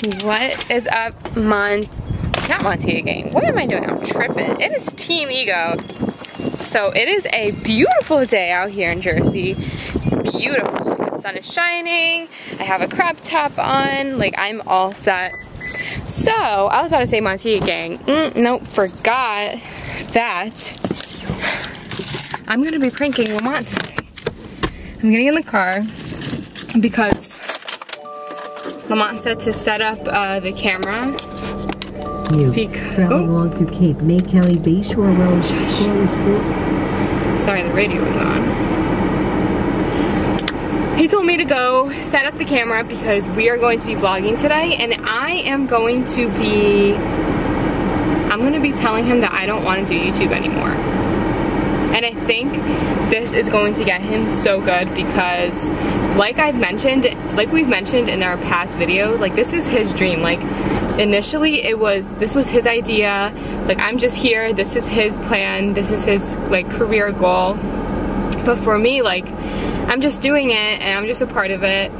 What is up, not Montiga gang? What am I doing? I'm tripping. It is Team Ego. So it is a beautiful day out here in Jersey. Beautiful. The sun is shining. I have a crop top on. Like, I'm all set. So I was about to say Montiga gang. Nope, forgot that I'm gonna be pranking Lamont today. I'm getting in the car because Lamont said to set up the camera. Travel along through Cape May County Bayshore Road. Sorry, the radio was on. He told me to go set up the camera because we are going to be vlogging today, and I'm going to be telling him that I don't want to do YouTube anymore. And I think this is going to get him so good because like we've mentioned in our past videos, like this is his dream. Like initially this was his idea. Like I'm just here, this is his plan, this is his like career goal. But for me, like I'm just doing it and I'm just a part of it.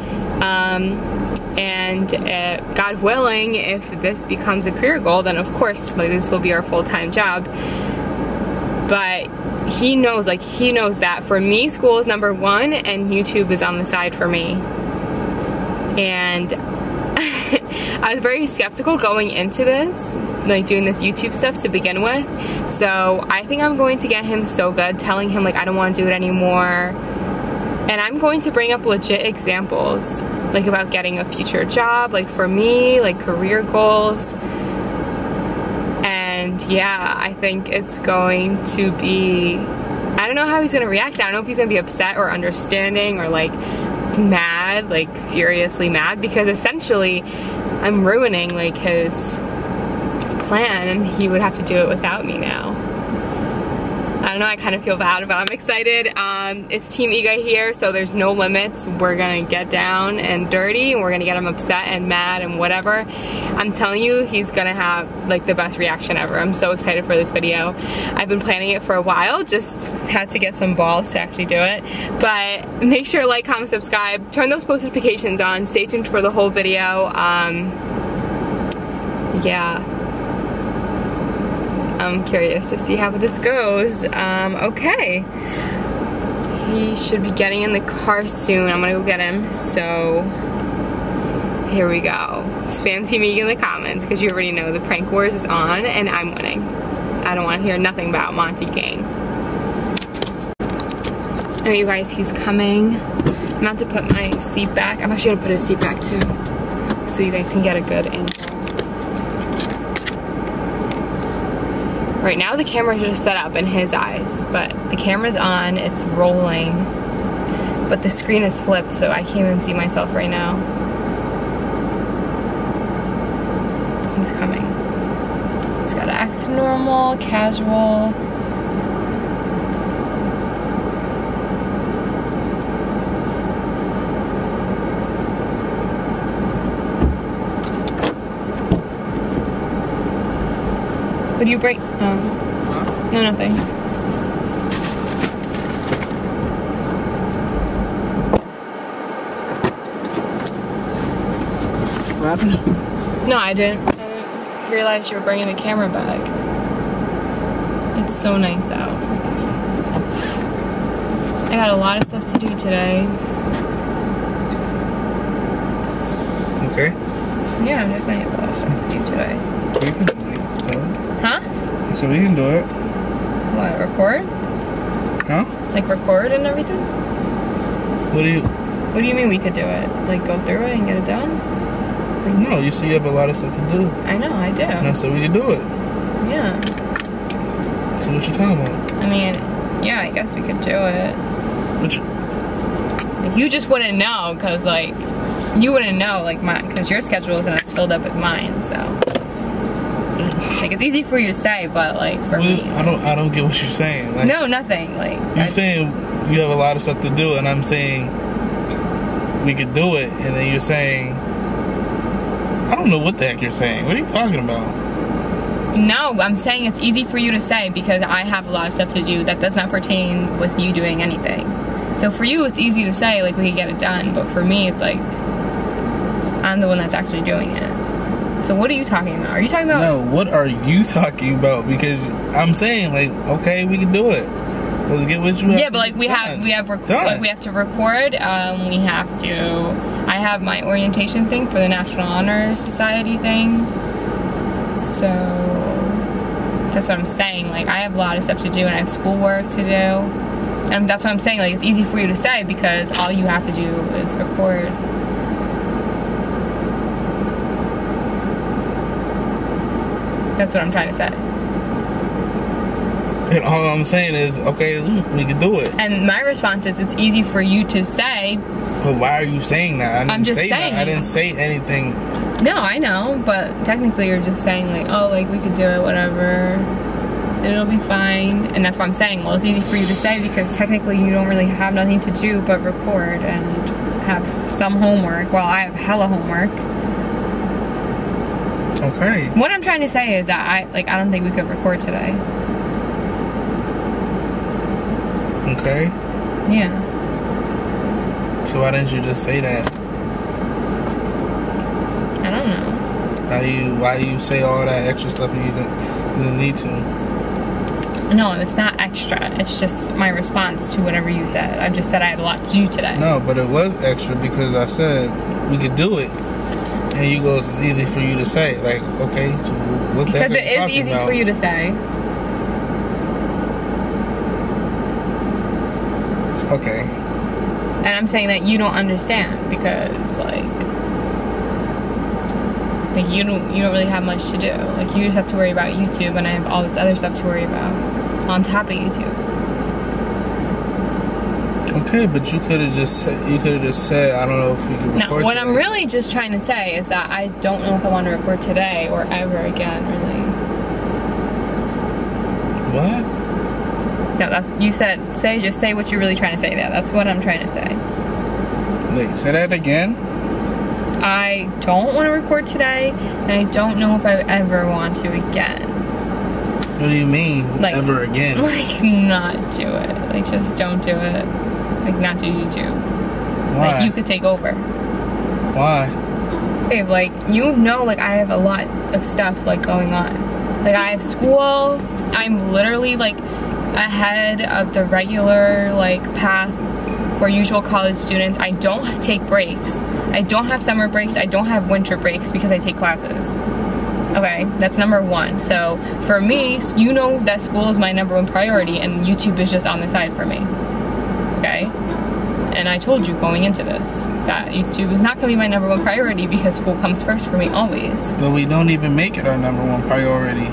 God willing, if this becomes a career goal, then of course like this will be our full-time job. But he knows that for me, school is number one and YouTube is on the side for me. And I was very skeptical going into this, like doing this YouTube stuff to begin with. So I think I'm going to get him so good, telling him like I don't want to do it anymore. And I'm going to bring up legit examples, like about getting a future job, like for me, like career goals. And yeah, I think it's going to be, I don't know how he's gonna react. I don't know if he's gonna be upset or understanding or like mad, like furiously mad, because essentially I'm ruining like his plan and he would have to do it without me now. I don't know, I kind of feel bad, but I'm excited. It's Team Ego here, so there's no limits. We're gonna get down and dirty, and we're gonna get him upset and mad and whatever. I'm telling you, he's gonna have like the best reaction ever. I'm so excited for this video. I've been planning it for a while, just had to get some balls to actually do it. But make sure to like, comment, subscribe, turn those post notifications on, stay tuned for the whole video. Yeah. I'm curious to see how this goes. Okay. He should be getting in the car soon. I'm gonna go get him. So, here we go. Spam Team Ego in the comments because you already know the prank wars is on and I'm winning. I don't want to hear nothing about Monty gang. Alright, you guys, he's coming. I'm about to put my seat back. I'm actually gonna put his seat back too, so you guys can get a good angle. Right now the camera's just set up in his eyes, but the camera's on, it's rolling, but the screen is flipped, so I can't even see myself right now. He's coming. Just gotta act normal, casual. Would you break? No, nothing. What happened? No, I didn't realize you were bringing the camera back. It's so nice out. I got a lot of stuff to do today. Okay. Yeah, I'm just saying I have a lot of stuff to do today. You can do it. Huh? So we can do it. What, record? Huh? Like record and everything? What do you mean we could do it? Like go through it and get it done? Like, no, you see you have a lot of stuff to do. I know, I do. And I said we can do it. Yeah. So what you talking about? I mean, yeah, I guess we could do it. Like, you just wouldn't know, cause like, you wouldn't know, like cause your schedule isn't as filled up as mine, so. Like it's easy for you to say, but like for me, I don't get what you're saying. Like, no, nothing. Like you're saying you have a lot of stuff to do, and I'm saying we could do it, and then you're saying I don't know what the heck you're saying. What are you talking about? No, I'm saying it's easy for you to say because I have a lot of stuff to do that does not pertain with you doing anything. So for you, it's easy to say like we can get it done, but for me, it's like I'm the one that's actually doing it. So what are you talking about? Are you talking about? No, what are you talking about? Because I'm saying, like, okay, we can do it. Let's get what you have. Yeah, but like we have to record. I have my orientation thing for the National Honor Society thing. So that's what I'm saying. Like, I have a lot of stuff to do, and I have schoolwork to do. And that's what I'm saying. Like, it's easy for you to say because all you have to do is record. That's what I'm trying to say. And all I'm saying is, okay, we can do it. And my response is, it's easy for you to say. But why are you saying that? I'm just saying. That. I didn't say anything. No, I know, but technically you're just saying like, oh, like we could do it, whatever. It'll be fine. And that's what I'm saying. Well, it's easy for you to say because technically you don't really have nothing to do but record and have some homework. Well, I have hella homework. Okay. What I'm trying to say is that I don't think we could record today. Okay. Yeah. So why didn't you just say that? I don't know. Why do you say all that extra stuff and you didn't need to? No, it's not extra. It's just my response to whatever you said. I just said I had a lot to do today. No, but it was extra because I said we could do it. And you goes, it's easy for you to say. Like, okay, so what the heck are you talking about? Because it is easy for you to say. Okay. And I'm saying that you don't understand because, like you don't really have much to do. Like, you just have to worry about YouTube, and I have all this other stuff to worry about on top of YouTube. Okay, but you could have just said, I don't know if we can record No, what today. I'm really just trying to say is that I don't know if I want to record today or ever again, really. What? No, that's, you said, just say what you're really trying to say there. That's what I'm trying to say. Wait, say that again? I don't want to record today, and I don't know if I ever want to again. What do you mean, like, ever again? Like, not do it. Like, just don't do it. Like, not do YouTube. Why? Like, you could take over. Why? Okay, like, you know, like, I have a lot of stuff, like, going on. Like, I have school. I'm literally, like, ahead of the regular, like, path for usual college students. I don't take breaks. I don't have summer breaks. I don't have winter breaks because I take classes. Okay, that's number one. So for me, you know that school is my #1 priority and YouTube is just on the side for me. Okay? And I told you going into this that YouTube is not going to be my #1 priority because school comes first for me always. But we don't even make it our #1 priority.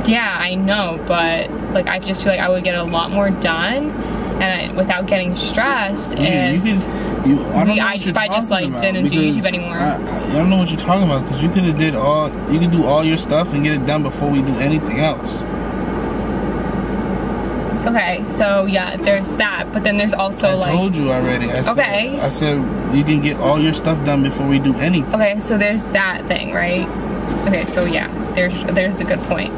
Yeah, I know, but like I just feel like I would get a lot more done and without getting stressed. I don't know what you're talking about, didn't do YouTube anymore. I don't know what you're talking about because you could have you could do all your stuff and get it done before we do anything else. Okay, so yeah, there's that, but then there's also I told you already. I said you can get all your stuff done before we do anything. Okay, so there's that thing, right? Okay, so yeah, there's a good point.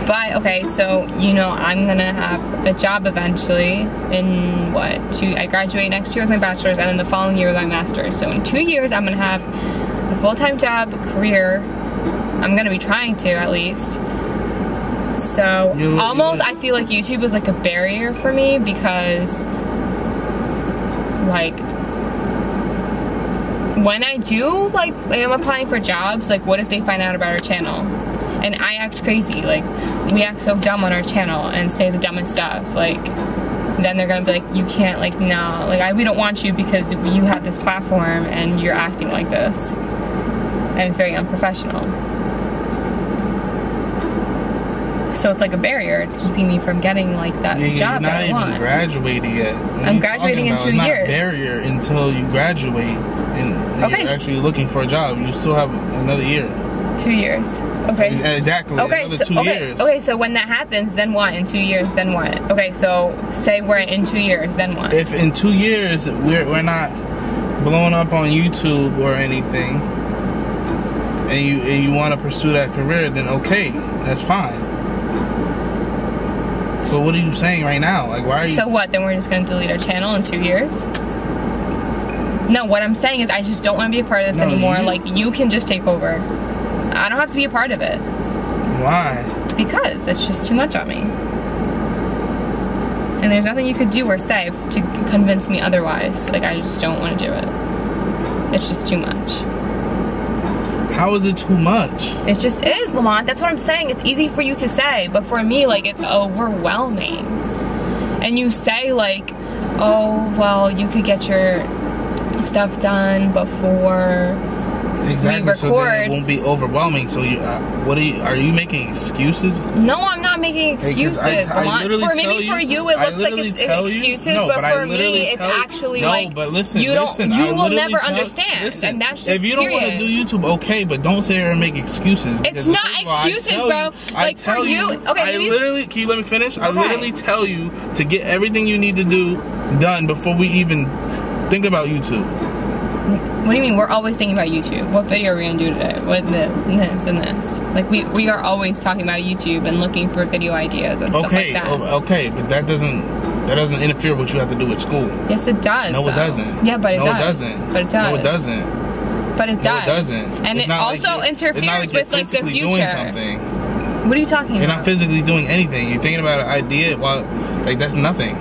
But okay, so you know I'm gonna have a job eventually in I graduate next year with my bachelor's and then the following year with my master's. So in 2 years I'm gonna have a full-time job, a career. I'm gonna be trying to at least. So I feel like YouTube is like a barrier for me because like when I do like I'm applying for jobs, like what if they find out about our channel? And I act crazy, like we act so dumb on our channel and say the dumbest stuff, like then they're gonna be like, you can't, like, no, like we don't want you because you have this platform and you're acting like this. And it's very unprofessional. So it's like a barrier, it's keeping me from getting like that job that I want. You're not even graduated yet. I'm graduating in 2 years. It's not a barrier until you graduate and you're actually looking for a job. You still have another year. 2 years. Okay. Exactly. Okay. Another 2 years. Okay. So when that happens, then what? In 2 years, then what? Okay. So say we're in 2 years, then what? If in 2 years we're not blowing up on YouTube or anything, and you want to pursue that career, then okay, that's fine. But what are you saying right now? Like, why are you? So what? Then we're just gonna delete our channel in 2 years? No. What I'm saying is, I just don't want to be a part of this anymore. Like, you can just take over. I don't have to be a part of it. Why? Because it's just too much on me. And there's nothing you could do or say to convince me otherwise. Like, I just don't want to do it. It's just too much. How is it too much? It just is, Lamont. That's what I'm saying. It's easy for you to say, but for me, like, it's overwhelming. And you say, like, oh, well, you could get your stuff done before exactly, we record. So then it won't be overwhelming. So you, are you making excuses? No, I'm not making excuses. I literally for tell maybe you, for you it looks like it's excuses, no, but for me literally it's actually no, like but listen, you don't, listen, you will never understand. Listen, and that's just if you don't want to do YouTube, okay, but don't sit here and make excuses. It's not excuses, bro. Like for you, okay. I literally, can you let me finish? Okay. I literally tell you to get everything you need to do done before we even think about YouTube. What do you mean? We're always thinking about YouTube. What video are we gonna do today? What this and this and this? Like we are always talking about YouTube and looking for video ideas and stuff like that. Okay, but that doesn't interfere with what you have to do at school. Yes, it does. No, it doesn't. Yeah, but it does. No, it doesn't. But it does. No, it doesn't. But it does. No, it doesn't. And it also interferes with like the future. Doing something. What are you talking about? You're not physically doing anything. You're thinking about an idea while, like, that's nothing.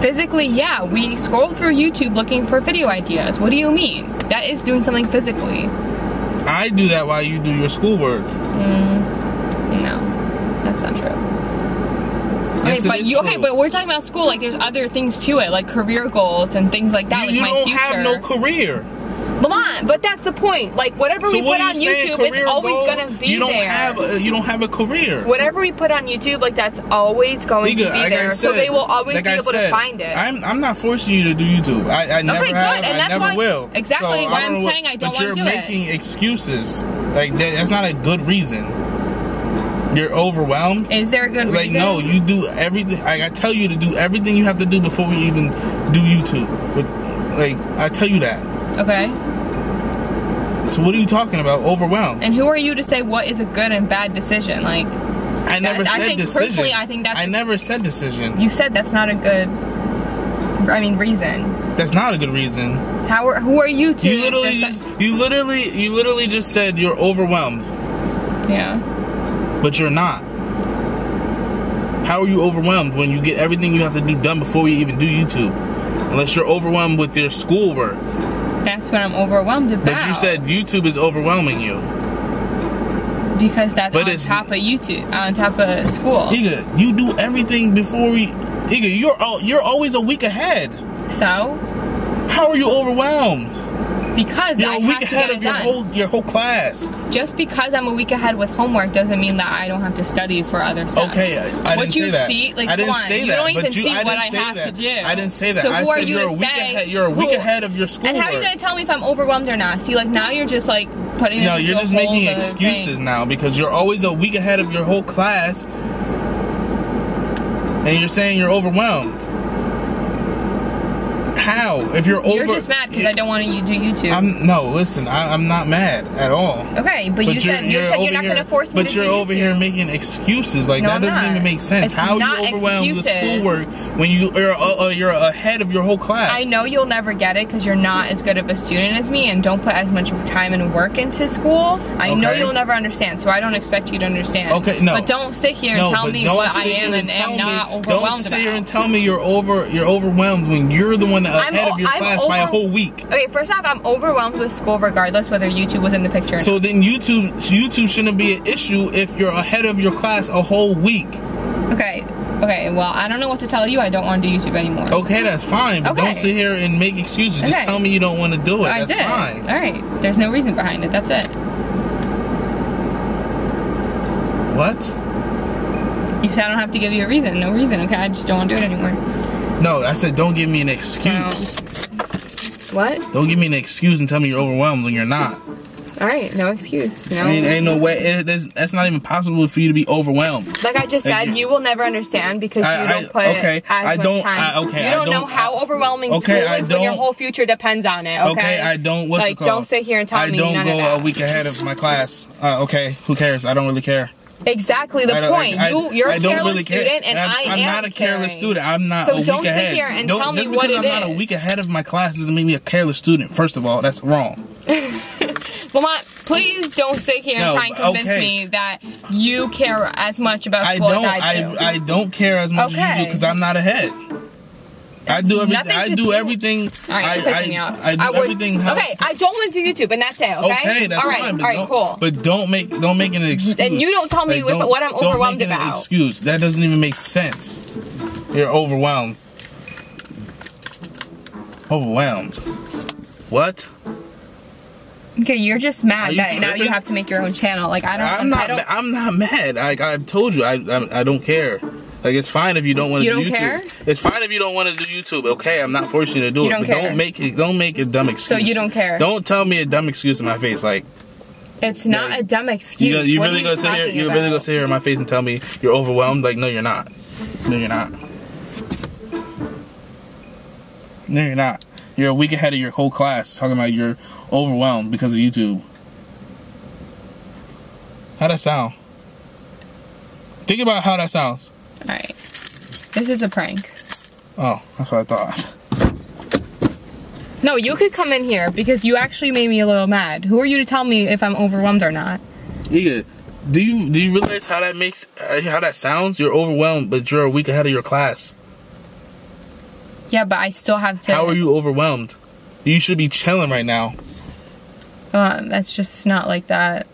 Physically, yeah. We scroll through YouTube looking for video ideas. What do you mean? That is doing something physically. I do that while you do your schoolwork. No, that's not true. Yes, Okay, but we're talking about school. Like, there's other things to it, like career goals and things like that. You like don't have no career. Lamont, but that's the point. Like, whatever we put on YouTube, it's always gonna be there. You don't have a career. Whatever we put on YouTube, like, that's always going to be there. So they will always be able to find it. I'm not forcing you to do YouTube. I never have. I never will. Exactly why I'm saying I don't want to do it. But you're making excuses. Like, that's not a good reason. You're overwhelmed. Is there a good reason? Like, no, you do everything. I tell you to do everything you have to do before we even do YouTube. But, like, I tell you that. Okay. So what are you talking about? Overwhelmed. And who are you to say what is a good and bad decision? Like, I never said decision. Personally, I think that's. I never said decision. You said that's not a good. Reason. That's not a good reason. Who are you to? You literally just said you're overwhelmed. Yeah. But you're not. How are you overwhelmed when you get everything you have to do done before you even do YouTube? Unless you're overwhelmed with your schoolwork. That's what I'm overwhelmed about. But you said YouTube is overwhelming you. Because that's on top of YouTube, on top of school. Nigga, you do everything before we. Nigga, you're always a week ahead. So? How are you overwhelmed? Because you're a week ahead of your whole class. Just because I'm a week ahead with homework doesn't mean that I don't have to study for other stuff. Okay, I didn't say that. I didn't say that. You don't even see what I have to do. I didn't say that. So I said you're a week ahead. You're a week ahead of your schoolwork. And how are you going to tell me if I'm overwhelmed or not? See, like, now you're just like putting. No, you're just making excuses now because you're always a week ahead of your whole class, and you're saying you're overwhelmed. How? If you're just mad because I don't want you to do YouTube. No, listen, I'm not mad at all. Okay, but you said you're not going to force me to do YouTube. But you're over here making excuses. Like, that doesn't even make sense. How are you overwhelmed with schoolwork when you're ahead of your whole class? I know you'll never get it because you're not as good of a student as me and don't put as much time and work into school. I know you'll never understand, so I don't expect you to understand. Okay, no. But don't sit here and tell me what I am and am not overwhelmed about. Don't sit here and tell me you're overwhelmed when you're the one that ahead of your class by a whole week. Okay, first off, I'm overwhelmed with school regardless whether YouTube was in the picture or not. So then YouTube shouldn't be an issue if you're ahead of your class a whole week. Okay, well, I don't know what to tell you. I don't want to do YouTube anymore. Okay, that's fine, but don't sit here and make excuses. Just tell me you don't want to do it. That's fine. Alright, there's no reason behind it. That's it. What? You said I don't have to give you a reason. No reason, okay? I just don't want to do it anymore. No, I said don't give me an excuse. What? Don't give me an excuse and tell me you're overwhelmed when you're not. Alright, no excuse. No. I mean, ain't no way. That's not even possible for you to be overwhelmed. Like I just said, you will never understand because you don't put as much time. You don't know how overwhelming school is, but your whole future depends on it, okay? Okay, I don't, what's it called? Don't sit here and tell me none of that. I don't go a week ahead of my class. Okay, who cares? I don't really care. Exactly the point. You're a careless student, and I'm not a careless student. I'm not a week ahead. So don't sit here and tell me what it is. Just because I'm not a week ahead of my class doesn't make me a careless student. First of all, that's wrong. Lamont, Please don't sit here and try and convince me that you care as much about school as I do. I don't care as much as you do because I'm not ahead. I do everything. Alright, you're pissing me off. I do everything. Okay, I don't want to do YouTube, and that's it. Okay. Okay, that's fine. Alright, cool. But don't make an excuse. And you don't tell me what I'm overwhelmed about. Don't make an excuse. That doesn't even make sense. You're overwhelmed. Overwhelmed. What? Okay, you're just mad that now you have to make your own channel. Like I'm not mad. Like I've told you, I don't care. Like it's fine if you don't want to do YouTube. You don't care? It's fine if you don't want to do YouTube. Okay, I'm not forcing you to do it. But don't make a dumb excuse. So you don't care. Don't tell me a dumb excuse in my face. Like it's not a dumb excuse. You really gonna sit here? You really gonna sit here in my face and tell me you're overwhelmed? Like no, you're not. No, you're not. No, you're not. You're a week ahead of your whole class talking about you're overwhelmed because of YouTube. How'd that sound? Think about how that sounds. Alright. This is a prank. Oh, that's what I thought. No, you could come in here because you actually made me a little mad. Who are you to tell me if I'm overwhelmed or not? Yeah. Do you realize how that sounds? You're overwhelmed, but you're a week ahead of your class. Yeah, but I still have to... How are you overwhelmed? You should be chilling right now. That's just not like that.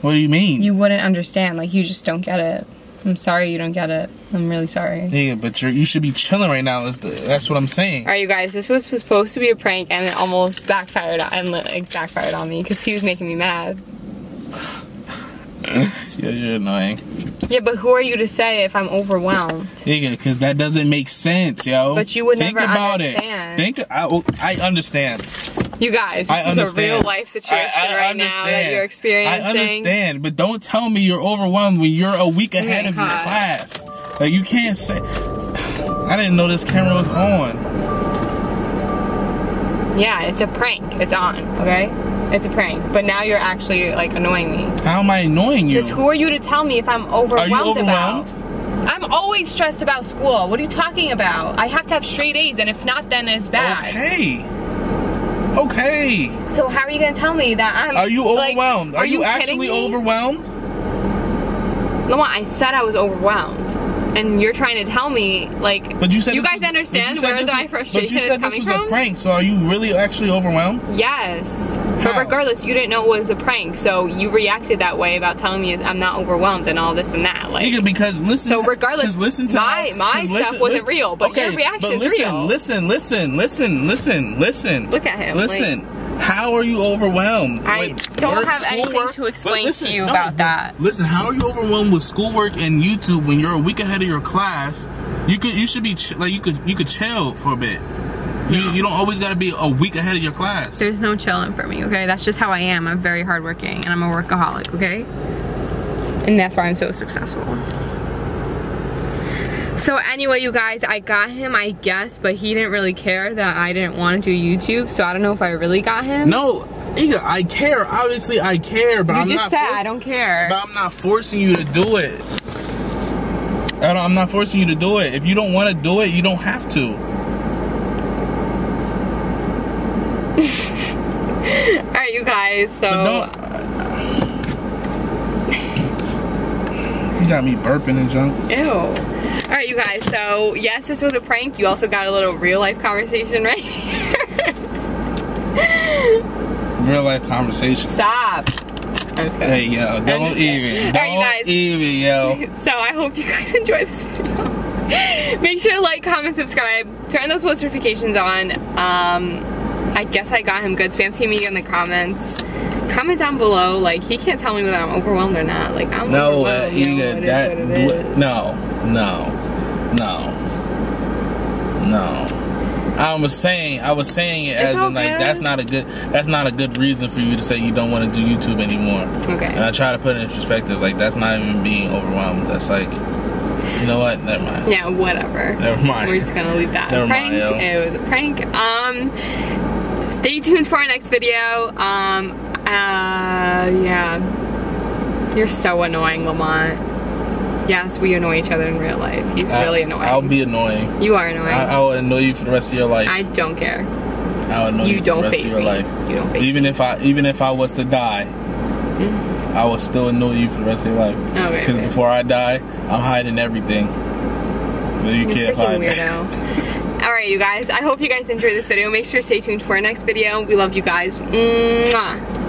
What do you mean? You wouldn't understand. Like, you just don't get it. I'm sorry you don't get it. I'm really sorry. Yeah, but you should be chilling right now. That's what I'm saying. Alright, you guys. This was supposed to be a prank, and it almost backfired on me because he was making me mad. Yeah, you're annoying. Yeah, but who are you to say if I'm overwhelmed? Yeah, because that doesn't make sense, yo. But you would never understand. I understand. You guys, this is a real life situation right now that you're experiencing. I understand, but don't tell me you're overwhelmed when you're a week ahead of your class. Like, you can't say... I didn't know this camera was on. Yeah, it's a prank. It's on, okay? It's a prank. But now you're actually, like, annoying me. How am I annoying you? Because who are you to tell me if I'm overwhelmed? Are you overwhelmed? I'm always stressed about school. What are you talking about? I have to have straight A's, and if not, then it's bad. Okay. So how are you going to tell me that I'm... Are you overwhelmed? Like, are you actually overwhelmed? Lamont, I said I was overwhelmed. And you're trying to tell me, like, but you said you guys understand where my frustration is coming from? But you said this was a prank, so are you really actually overwhelmed? Yes. How? But regardless, you didn't know it was a prank, so you reacted that way about telling me I'm not overwhelmed and all this and that. Like, yeah, because listen. So regardless, listen to my stuff wasn't real, but your reaction's real. Listen. Look at him. Listen. Like, how are you overwhelmed? I don't have anything to explain to you about that. Listen, how are you overwhelmed with schoolwork and YouTube when you're a week ahead of your class? You should be you could chill for a bit. You don't always got to be a week ahead of your class. There's no chilling for me, okay? That's just how I am. I'm very hardworking and I'm a workaholic, okay? And that's why I'm so successful. So anyway, you guys, I got him, I guess, but he didn't really care that I didn't want to do YouTube, so I don't know if I really got him. No, Iga, I care. Obviously, I care, but you just said I don't care. But I'm not forcing you to do it. I'm not forcing you to do it. If you don't want to do it, you don't have to. Alright, you guys, so... You got me burping and junk. Ew. Alright, you guys, so yes, this was a prank. You also got a little real life conversation right here. Real life conversation. Stop. I'm just kidding. Hey, yo, don't even. Don't even, yo. So I hope you guys enjoyed this video. Make sure to like, comment, subscribe. Turn those post notifications on. I guess I got him good. Spam team me in the comments. Comment down below. Like, he can't tell me whether I'm overwhelmed or not. Like, I'm overwhelmed. No. I was saying it as in like that's not a good reason for you to say you don't want to do YouTube anymore. Okay. And I try to put it in perspective, like that's not even being overwhelmed. That's like, you know what? Never mind. Yeah, whatever. Never mind. We're just gonna leave that. Never mind, yo. It was a prank. Stay tuned for our next video. Yeah. You're so annoying, Lamont. Yes, we annoy each other in real life. He's really annoying. I'll be annoying. You are annoying. I will annoy you for the rest of your life. I don't care. I would know You you for don't the rest face of your me. life. You don't face Even me. if I was to die, I would still know you for the rest of your life. Okay. Because before I die, I'm hiding everything. So you can't Freaking find it. weirdo. Alright, you guys. I hope you guys enjoyed this video. Make sure to stay tuned for our next video. We love you guys. Mwah.